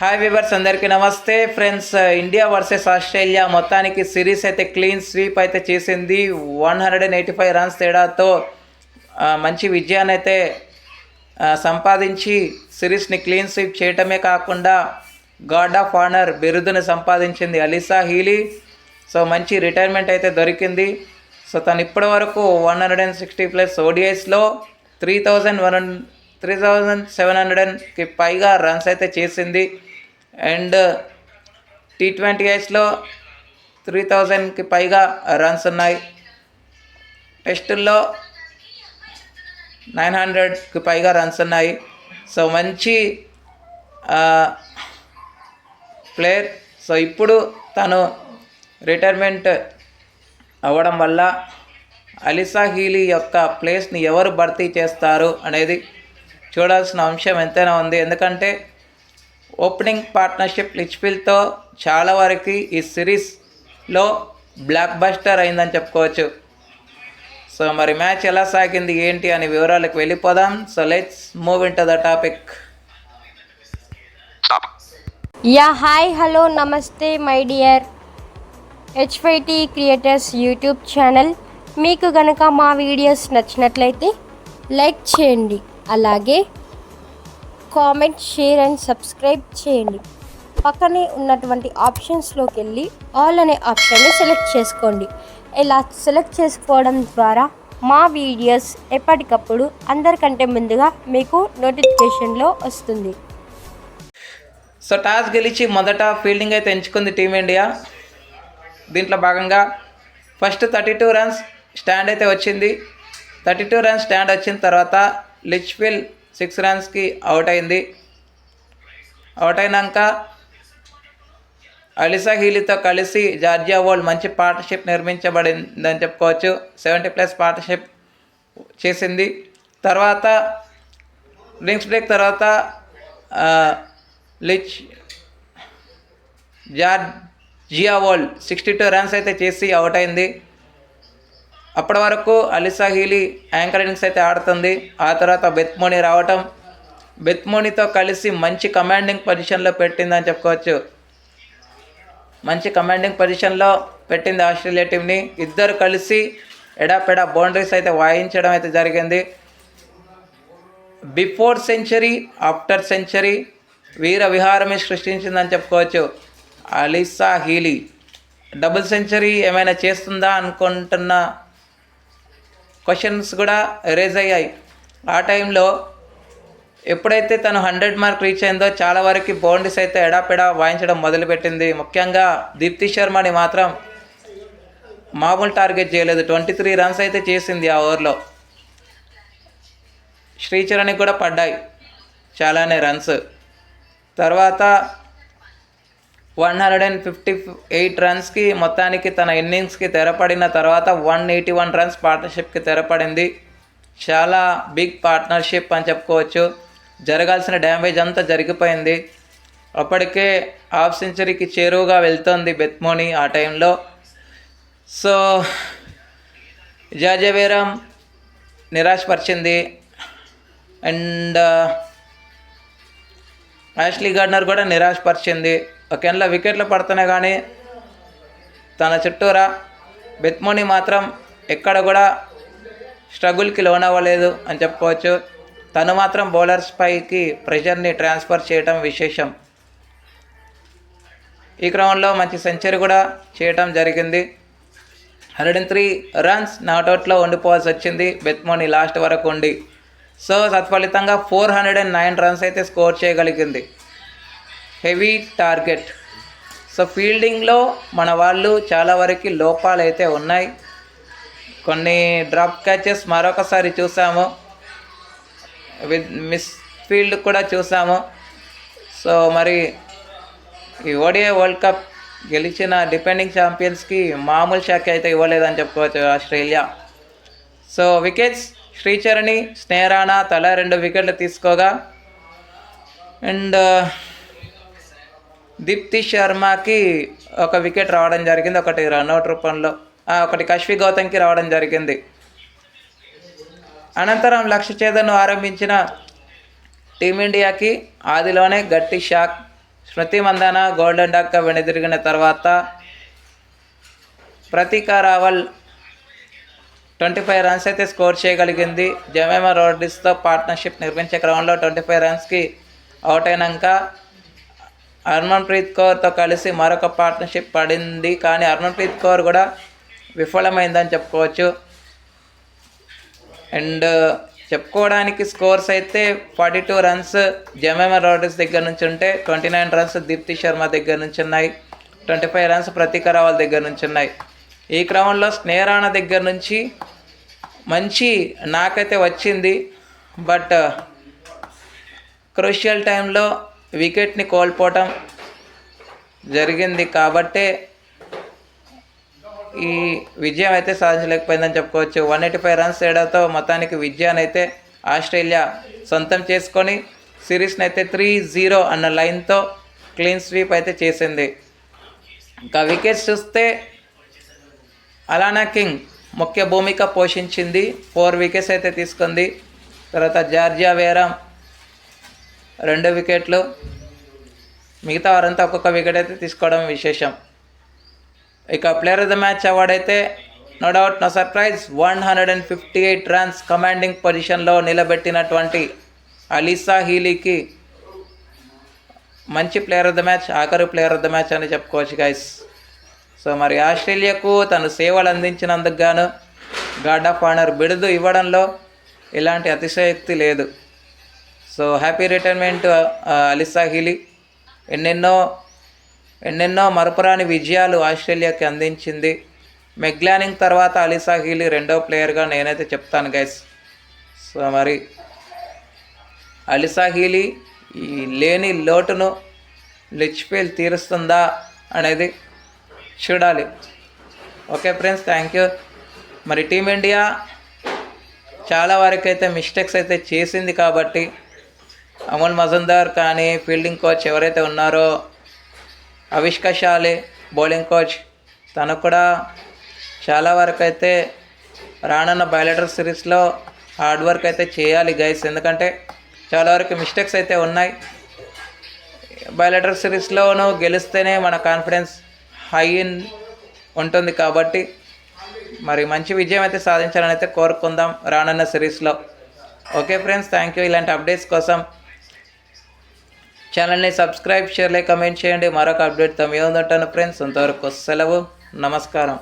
Hi viewers, అందరికీ నమస్తే friends. India versus Australia మొత్తానికి సిరీస్ అయితే క్లీన్ స్వీప్ అయితే చేసింది. 185 రన్స్ తేడాతో మంచి విజయాన్ని అయితే సంపాదించి సిరీస్ని క్లీన్ స్వీప్ చేయటమే కాకుండా గార్డ్ ఆఫ్ ఆనర్ బిరుదును సంపాదించింది అలీసా హీలీ. సో మంచి రిటైర్మెంట్ అయితే దొరికింది. సో తను ఇప్పటి వరకు 160+ ఓడిఐస్లో 3,700కి పైగా రన్స్ అయితే చేసింది. అండ్ T20Isలో 3,000కి పైగా రన్స్ ఉన్నాయి. టెస్టుల్లో 900కి పైగా రన్స్ ఉన్నాయి. సో మంచి ప్లేయర్. సో ఇప్పుడు తను రిటైర్మెంట్ అవ్వడం వల్ల అలీసా హీలీ యొక్క ప్లేస్ని ఎవరు భర్తీ చేస్తారు అనేది చూడాల్సిన అంశం ఎంతైనా ఉంది. ఎందుకంటే ఓపెనింగ్ పార్ట్నర్షిప్ లిచ్ఫీల్డ్తో చాలా వరకు ఈ సిరీస్లో బ్లాక్ బస్టర్ అయిందని చెప్పుకోవచ్చు. సో మరి మ్యాచ్ ఎలా సాగింది ఏంటి అని వివరాలకు వెళ్ళిపోదాం. So let's move into the topic. Hi hello నమస్తే my dear H5T creators YouTube channel. మీకు గనక మా వీడియోస్ నచ్చినట్లయితే లైక్ చేయండి, అలాగే కామెంట్, షేర్ అండ్ సబ్స్క్రైబ్ చేయండి. పక్కనే ఉన్నటువంటి ఆప్షన్స్లోకి వెళ్ళి ఆల్ అనే ఆప్షన్ని సెలెక్ట్ చేసుకోండి. ఇలా సెలెక్ట్ చేసుకోవడం ద్వారా మా వీడియోస్ ఎప్పటికప్పుడు అందరికంటే ముందుగా మీకు నోటిఫికేషన్లో వస్తుంది. సో టాస్ గెలిచి మొదట ఫీల్డింగ్ అయితే ఎంచుకుంది టీమిండియా. దీంట్లో భాగంగా ఫస్ట్ 32 రన్స్ స్టాండ్ అయితే వచ్చింది. 32 రన్స్ స్టాండ్ వచ్చిన తర్వాత లిచ్ఫీల్డ్ 6 రన్స్కి అవుట్ అయింది. అవుట్ అయినాక అలీసా హీలీతో కలిసి జార్జియా వరల్డ్ మంచి పార్ట్నర్షిప్ నిర్మించబడిందని చెప్పుకోవచ్చు. 70+ పార్ట్నర్షిప్ చేసింది. తర్వాత డ్రింక్స్ బ్రేక్ తర్వాత జార్జియా వరల్డ్ 62 రన్స్ అయితే చేసి అవుట్ అయింది. అప్పటి వరకు అలీసా హీలీ యాంకర్ ఇన్నింగ్స్ అయితే ఆడుతుంది. ఆ తర్వాత బెత్మోని రావటం, బెత్మోనితో కలిసి మంచి కమాండింగ్ పొజిషన్లో పెట్టిందని చెప్పుకోవచ్చు. మంచి కమాండింగ్ పొజిషన్లో పెట్టింది ఆస్ట్రేలియా టీంని. ఇద్దరు కలిసి ఎడాపెడా బౌండరీస్ అయితే వాయించడం అయితే జరిగింది. బిఫోర్ సెంచరీ, ఆఫ్టర్ సెంచరీ వీర విహారమే సృష్టించిందని చెప్పుకోవచ్చు అలీసా హీలీ. డబుల్ సెంచరీ ఏమైనా చేస్తుందా అనుకుంటున్న క్వశ్చన్స్ కూడా రేజ్ అయ్యాయి. ఆ టైంలో ఎప్పుడైతే తను 100 మార్క్ రీచ్ అయిందో చాలా వరకు బౌండరీస్ అయితే ఎడాపెడా వాయించడం మొదలుపెట్టింది. ముఖ్యంగా దీప్తి శర్మని మాత్రం మామూలు టార్గెట్ చేయలేదు. 23 రన్స్ అయితే చేసింది ఆ ఓవర్లో. శ్రీచరణ్కి కూడా పడ్డాయి చాలానే రన్స్. తర్వాత 158 రన్స్కి మొత్తానికి తన ఇన్నింగ్స్కి తెరపడిన తర్వాత 181 రన్స్ పార్ట్నర్షిప్కి తెరపడింది. చాలా బిగ్ పార్ట్నర్షిప్ అని చెప్పుకోవచ్చు. జరగాల్సిన డ్యామేజ్ అంతా జరిగిపోయింది. అప్పటికే హాఫ్ సెంచరీకి చేరువుగా వెళ్తోంది బెత్మోని ఆ టైంలో. సో జాజవేరం నిరాశపరిచింది. అండ్ యాష్లీ గార్డ్నర్ కూడా నిరాశపరిచింది. ఒకేలా వికెట్లు పడుతున్నాయి కానీ తన చుట్టూరా బెత్మోని మాత్రం ఎక్కడ కూడా స్ట్రగుల్కి లోనవ్వలేదు అని చెప్పుకోవచ్చు. తను మాత్రం బౌలర్స్ పైకి ప్రెషర్ని ట్రాన్స్ఫర్ చేయటం విశేషం. ఈ క్రమంలో మంచి సెంచరీ కూడా చేయటం జరిగింది. 103 రన్స్ నాట్అవుట్లో ఉండిపోవాల్సి వచ్చింది బెత్మోని లాస్ట్ వరకు ఉండి. సో తత్ఫలితంగా 409 రన్స్ అయితే స్కోర్ చేయగలిగింది. Heavy target. సో ఫీల్డింగ్లో మన వాళ్ళు చాలా వరకు లోపాలు అయితే ఉన్నాయి. కొన్ని డ్రాప్ క్యాచెస్ మరొకసారి చూసాము, మిస్ ఫీల్డ్ కూడా చూసాము. సో మరి ఈ ఓడిఐ వరల్డ్ కప్ గెలిచిన డిఫెండింగ్ ఛాంపియన్స్కి మామూలు షాక్ అయితే ఇవ్వలేదని చెప్పుకోవచ్చు ఆస్ట్రేలియా. సో వికెట్స్ శ్రీచరణి, స్నేహరాణా తలా 2 వికెట్లు తీసుకోగా, అండ్ దీప్తి శర్మకి 1 వికెట్ రావడం జరిగింది. ఒకటి రన్అట్ రూపంలో, ఒకటి కశ్వి గౌతమ్కి రావడం జరిగింది. అనంతరం లక్ష్య ఛేదనను ఆరంభించిన టీమిండియాకి ఆదిలోనే గట్టి షాక్ స్మృతి మందాన గోల్డెన్ డక్గా వెనుదిరిగిన తర్వాత ప్రతీక రావల్ 25 రన్స్ అయితే స్కోర్ చేయగలిగింది. జమేమా రోడ్రిగ్స్తో పార్ట్నర్షిప్ నిర్మించే క్రమంలో 25 రన్స్కి అవుట్ అయినాక హర్మన్ప్రీత్ కౌర్తో కలిసి మరొక పార్ట్నర్షిప్ పడింది. కానీ హర్మన్ప్రీత్ కౌర్ కూడా విఫలమైందని చెప్పుకోవచ్చు. అండ్ చెప్పుకోవడానికి స్కోర్స్ అయితే 42 రన్స్ జమేమా రోడ్రిగ్స్ దగ్గర నుంచి ఉంటే 29 రన్స్ దీప్తి శర్మ దగ్గర నుంచి ఉన్నాయి. 25 రన్స్ ప్రతీక రావల్ దగ్గర నుంచి ఉన్నాయి. ఈ క్రమంలో స్నేహరాణ దగ్గర నుంచి మంచి నాకైతే వచ్చింది. బట్ క్రూషియల్ టైంలో వికెట్ని కోల్పోవటం జరిగింది కాబట్టే ఈ విజయం అయితే సాధించలేకపోయిందని చెప్పుకోవచ్చు. 185 రన్స్ తేడాతో మొత్తానికి విజయాన్ని అయితే ఆస్ట్రేలియా సొంతం చేసుకొని సిరీస్ని అయితే 3-0 అన్న లైన్తో క్లీన్ స్వీప్ అయితే చేసింది. ఇంకా వికెట్స్ చూస్తే అలానా కింగ్ ముఖ్య భూమిక పోషించింది. 4 వికెట్స్ అయితే తీసుకుంది. తర్వాత జార్జియా వేరం 2 వికెట్లు, మిగతా వారంతా ఒక్కొక్క వికెట్ అయితే తీసుకోవడం విశేషం. ఇక player of the match award అయితే no doubt no surprise 158 runs commanding పొజిషన్లో నిలబెట్టినటువంటి అలీసా హీలీకి మంచి ప్లేయర్ ఆఫ్ ద మ్యాచ్, ఆఖరి ప్లేయర్ ఆఫ్ ద మ్యాచ్ అని చెప్పుకోవచ్చు గైస్. సో మరి ఆస్ట్రేలియాకు తను సేవలు అందించినందుకు గాను గార్డ్ ఆఫ్ ఆనర్ బిరుదు ఇవ్వడంలో ఎలాంటి అతిశయోక్తి లేదు. So happy retirement Alyssa Healy. ఎన్నెన్నో మరపురాని విజయాలు ఆస్ట్రేలియాకి అందించింది. మెగ్లానింగ్ తర్వాత అలీసా హీలీ 2వ ప్లేయర్గా నేనైతే చెప్తాను గైస్. సో మరి అలీసా హీలీ ఈ లేని లోటును లిచ్ఫీల్డ్ తీరుస్తుందా అనేది చూడాలి. Okay friends, thank you. మరి టీమిండియా చాలా వరకు అయితే మిస్టేక్స్ అయితే చేసింది కాబట్టి అమల్ మజుందార్ కానీ ఫీల్డింగ్ కోచ్ ఎవరైతే ఉన్నారో అవిష్కా షాలే బౌలింగ్ కోచ్ తను కూడా చాలా వరకు అయితే రానున్న బయలెటర్ సిరీస్లో హార్డ్ వర్క్ అయితే చేయాలి గైస్. ఎందుకంటే చాలా వరకు మిస్టేక్స్ అయితే ఉన్నాయి. బయలెటర్ సిరీస్లోనూ గెలిస్తేనే మన కాన్ఫిడెన్స్ హై ఉంటుంది కాబట్టి మరి మంచి విజయం అయితే సాధించాలని అయితే కోరుకుందాం రానున్న సిరీస్లో. Okay friends, thank you. ఇలాంటి అప్డేట్స్ కోసం ఛానల్ని సబ్స్క్రైబ్, షేర్, లైక్, కమెంట్ చేయండి. మరొక అప్డేట్తో మీ ముందుంటాను ఫ్రెండ్స్. అంతవరకు సెలవు, నమస్కారం.